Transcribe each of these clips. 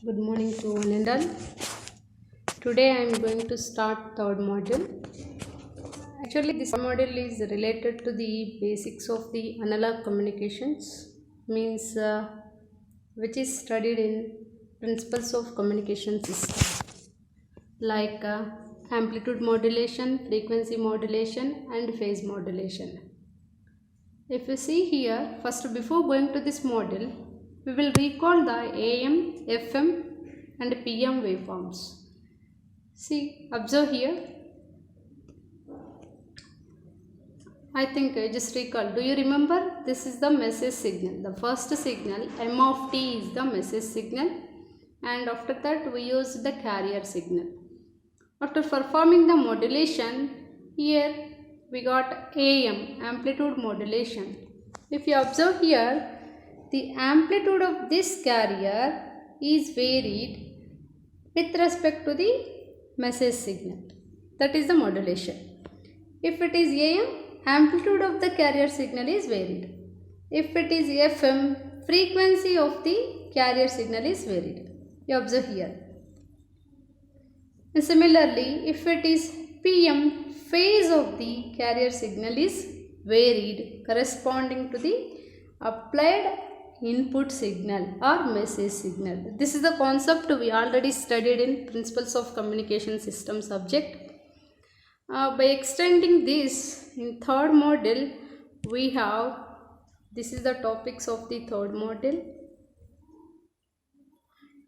Good morning to one and all. Today I am going to start third module. Actually, this module is related to the basics of the analog communications, means which is studied in principles of communication system, like amplitude modulation, frequency modulation, and phase modulation. If you see here, first before going to this module, we will recall the AM, FM and PM waveforms. See, observe here. I think I just recall. Do you remember? This is the message signal. The first signal, M of T, is the message signal, and after that we use the carrier signal. After performing the modulation, here we got AM, amplitude modulation. If you observe here, the amplitude of this carrier is varied with respect to the message signal. That is the modulation. If it is AM, amplitude of the carrier signal is varied. If it is FM, frequency of the carrier signal is varied. You observe here. And similarly, if it is PM, phase of the carrier signal is varied corresponding to the applied input signal or message signal. This is the concept we already studied in Principles of Communication System subject. By extending this in third module, we have, this is the topics of the third module: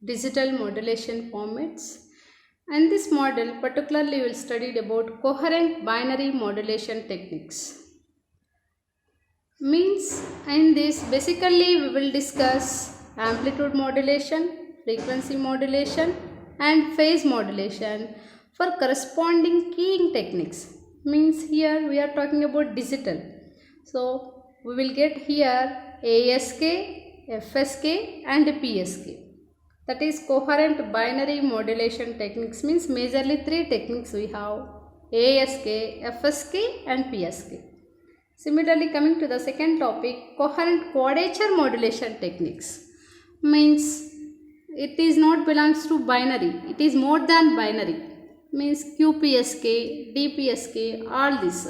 digital modulation formats. And this model particularly will study about coherent binary modulation techniques. Means in this basically we will discuss amplitude modulation, frequency modulation and phase modulation for corresponding keying techniques. Means here we are talking about digital. So we will get here ASK, FSK and PSK. That is coherent binary modulation techniques. Means majorly three techniques we have: ASK, FSK and PSK. Similarly, coming to the second topic, coherent quadrature modulation techniques. Means it is not belongs to binary, it is more than binary. Means QPSK, DPSK, all this.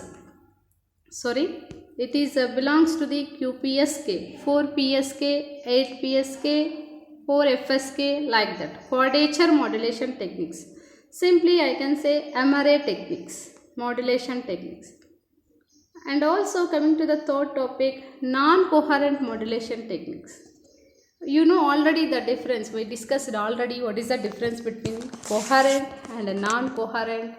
It is belongs to the QPSK, 4PSK, 8PSK, 4FSK, like that. Quadrature modulation techniques. Simply I can say MRA techniques, modulation techniques. And also coming to the third topic, non-coherent modulation techniques. You know already the difference, we discussed already what is the difference between coherent and non-coherent.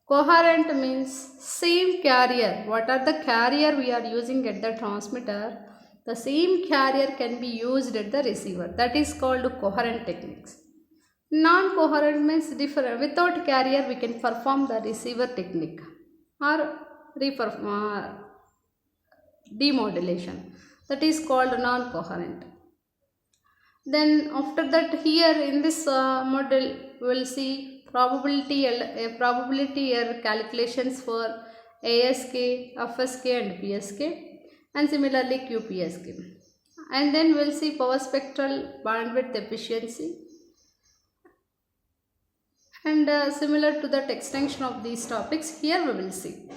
Coherent means same carrier, what are the carrier we are using at the transmitter, the same carrier can be used at the receiver. That is called coherent techniques. Non-coherent means different, without carrier we can perform the receiver technique or demodulation. That is called non-coherent. Then after that, here in this model we will see probability error calculations for ASK, FSK and PSK, and similarly QPSK. And then we will see power spectral bandwidth efficiency. And similar to that extension of these topics, here we will see.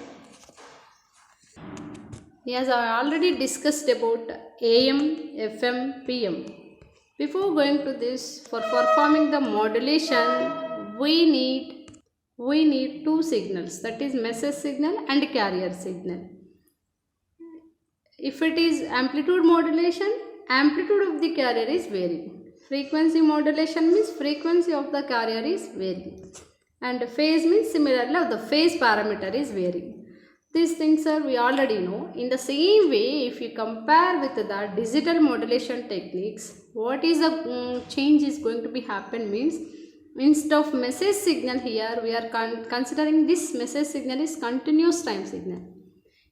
Yes, I already discussed about AM, FM, PM. Before going to this, for performing the modulation, we need two signals, that is message signal and carrier signal. If it is amplitude modulation, amplitude of the carrier is varying. Frequency modulation means frequency of the carrier is varying. And phase means similarly the phase parameter is varying. These things are we already know. In the same way, if you compare with the digital modulation techniques, what is the change is going to be happen means, instead of message signal here, we are considering this message signal is continuous time signal.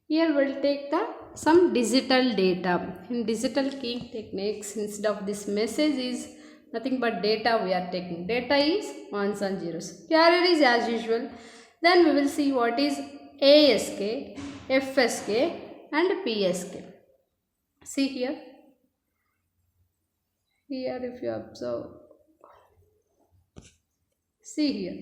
Here we will take some digital data. In digital keying techniques, instead of this message is nothing but data we are taking. Data is ones and zeros. Carrier is as usual. Then we will see what is ASK, FSK and PSK. See here. Here if you observe, See here.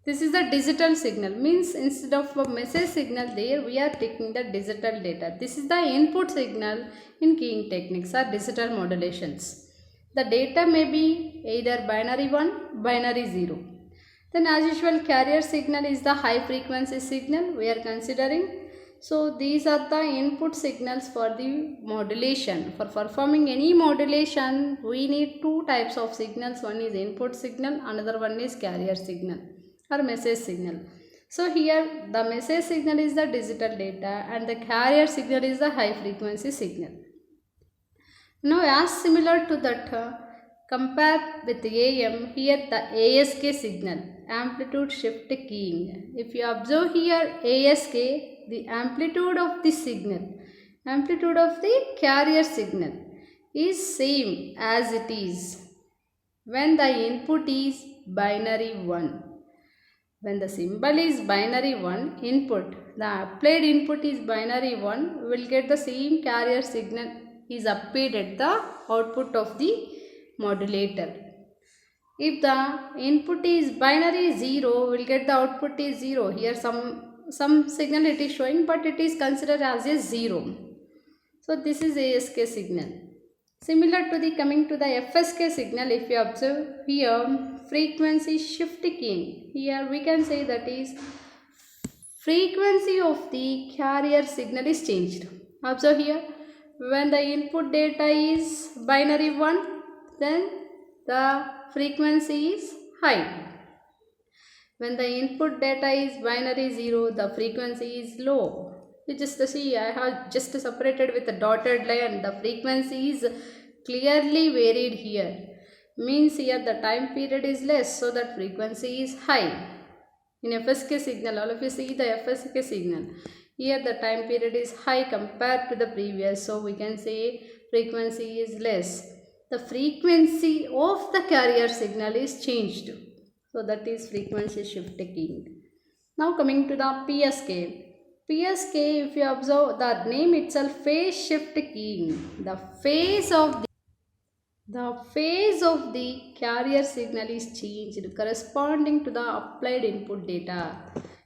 This is the digital signal, means instead of a message signal there we are taking the digital data. This is the input signal in keying techniques or digital modulations. The data may be either binary 1, binary 0. Then as usual carrier signal is the high frequency signal we are considering. So these are the input signals for the modulation. For performing any modulation we need two types of signals. One is input signal, another one is carrier signal or message signal. So here the message signal is the digital data and the carrier signal is the high frequency signal. Now as similar to that, compare with AM, here the ASK signal, amplitude shift keying. If you observe here ASK, the amplitude of the signal, amplitude of the carrier signal is same as it is when the input is binary 1. When the symbol is binary 1 input, the applied input is binary 1, we will get the same carrier signal is applied at the output of the modulator. If the input is binary 0, we will get the output is 0. Here some signal it is showing, but it is considered as a 0. So this is ASK signal. Similar to the coming to the FSK signal, if you observe here frequency shift keying, here we can say that is frequency of the carrier signal is changed. Observe here, when the input data is binary 1, then the frequency is high. When the input data is binary 0, the frequency is low. You just see, I have just separated with a dotted line. The frequency is clearly varied here. Means here the time period is less, so that frequency is high. In FSK signal, all of you see the FSK signal. Here the time period is high compared to the previous, so we can say frequency is less. The frequency of the carrier signal is changed. So that is frequency shift keying. Now coming to the PSK. PSK, if you observe the name itself, phase shift keying. The phase of the carrier signal is changed corresponding to the applied input data.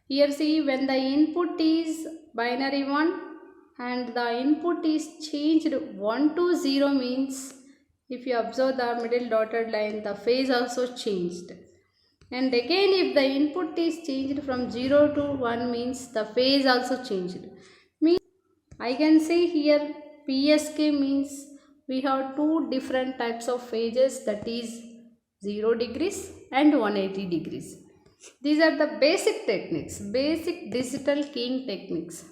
Here see, when the input is binary 1 and the input is changed 1 to 0 means, if you observe the middle dotted line, the phase also changed. And again if the input is changed from 0 to 1 means the phase also changed. Means I can say here PSK means we have two different types of phases, that is 0 degrees and 180 degrees. These are the basic techniques, basic digital keying techniques.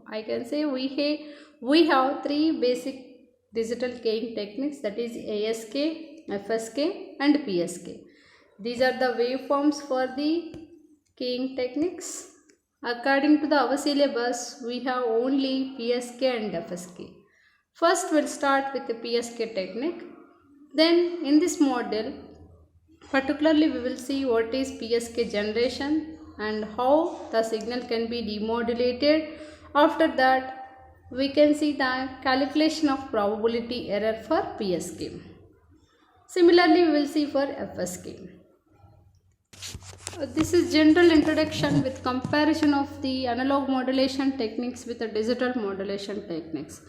I can say we have three basic digital keying techniques, that is ASK, FSK and PSK. These are the waveforms for the keying techniques. According to our syllabus, we have only PSK and FSK. First we'll start with the PSK technique. Then in this module, particularly we will see what is PSK generation and how the signal can be demodulated. After that, we can see the calculation of probability error for PSK. Similarly, we will see for FSK. This is general introduction with comparison of the analog modulation techniques with the digital modulation techniques.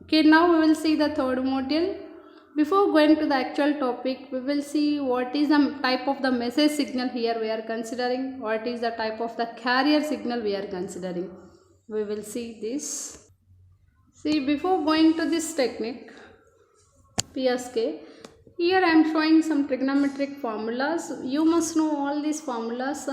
Okay, now we will see the third module. Before going to the actual topic, we will see what is the type of the message signal here we are considering, what is the type of the carrier signal we are considering. We will see this. See, before going to this technique, PSK, here I am showing some trigonometric formulas. You must know all these formulas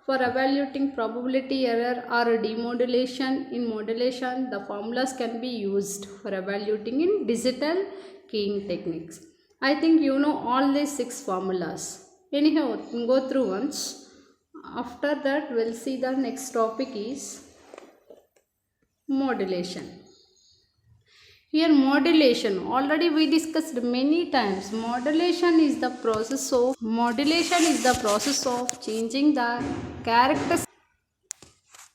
for evaluating probability error or demodulation. In modulation, the formulas can be used for evaluating in digital keying techniques. I think you know all these 6 formulas. Anyhow, go through once. After that, we'll see the next topic is modulation. Here modulation, already we discussed many times. Modulation is the process of changing the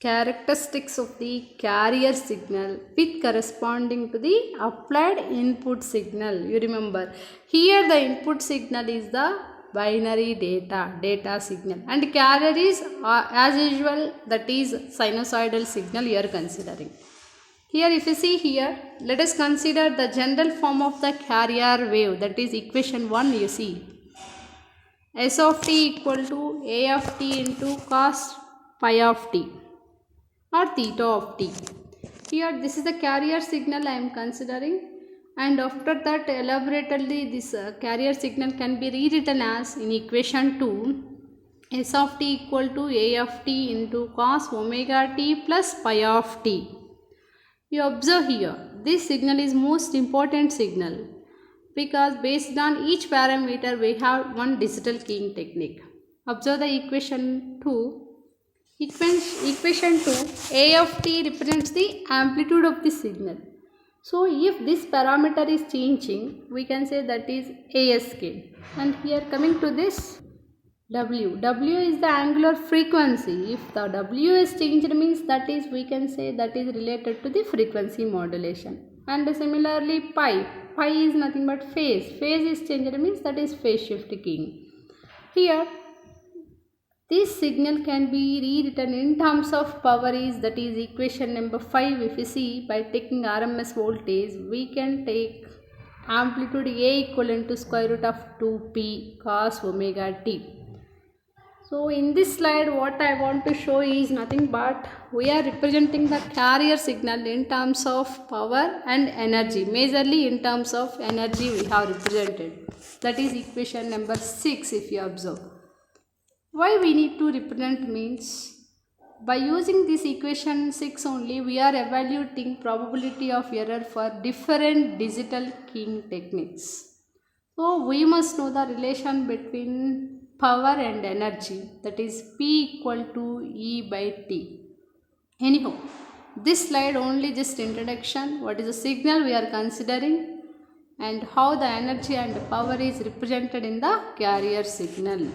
characteristics of the carrier signal with corresponding to the applied input signal. You remember, here the input signal is the binary data signal, and carrier is as usual, that is sinusoidal signal you are considering. Here if you see here, let us consider the general form of the carrier wave, that is equation 1 you see. S of t equal to A of t into cos pi of t or theta of t. Here this is the carrier signal I am considering, and after that elaboratedly this carrier signal can be rewritten as in equation 2 S of t equal to A of t into cos omega t plus pi of t. You observe here, this signal is most important signal because based on each parameter we have one digital keying technique. Observe the equation 2. Equation 2, A of t represents the amplitude of the signal. So if this parameter is changing, we can say that is ASK. And here coming to this W is the angular frequency. If the W is changed means that is, we can say that is related to the frequency modulation. And similarly pi is nothing but phase is changed means that is phase shift keying. Here this signal can be rewritten in terms of power is, that is equation number 5. If you see, by taking RMS voltage we can take amplitude A equivalent to square root of 2p cos omega t. So in this slide what I want to show is nothing but we are representing the carrier signal in terms of power and energy. Majorly in terms of energy we have represented. That is equation number 6 if you observe. Why we need to represent means by using this equation 6 only we are evaluating probability of error for different digital keying techniques. So we must know the relation between power and energy, that is P equal to E by T. Anyhow, this slide only just introduction, what is the signal we are considering and how the energy and power is represented in the carrier signal.